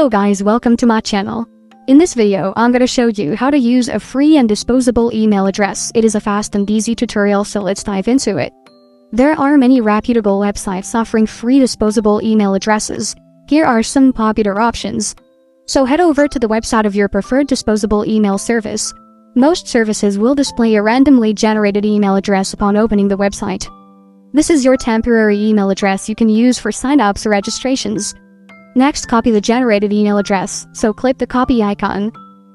Hello guys, welcome to my channel. In this video, I'm gonna show you how to use a free and disposable email address. It is a fast and easy tutorial, so let's dive into it. There are many reputable websites offering free disposable email addresses. Here are some popular options. So head over to the website of your preferred disposable email service. Most services will display a randomly generated email address upon opening the website. This is your temporary email address you can use for sign-ups or registrations. Next, copy the generated email address, so click the copy icon.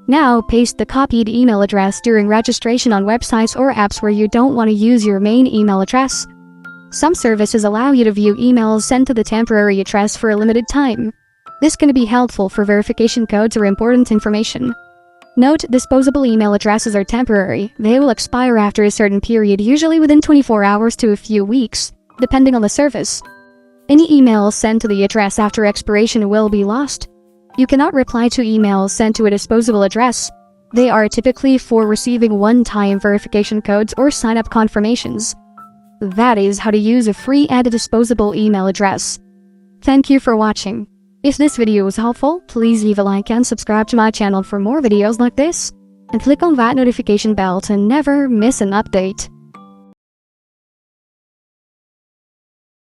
Now, paste the copied email address during registration on websites or apps where you don't want to use your main email address. Some services allow you to view emails sent to the temporary address for a limited time. This can be helpful for verification codes or important information. Note, disposable email addresses are temporary. They will expire after a certain period, usually within 24 hours to a few weeks, depending on the service. Any emails sent to the address after expiration will be lost. You cannot reply to emails sent to a disposable address. They are typically for receiving one-time verification codes or sign-up confirmations. That is how to use a free and disposable email address. Thank you for watching. If this video was helpful, please leave a like and subscribe to my channel for more videos like this. And click on that notification bell to never miss an update.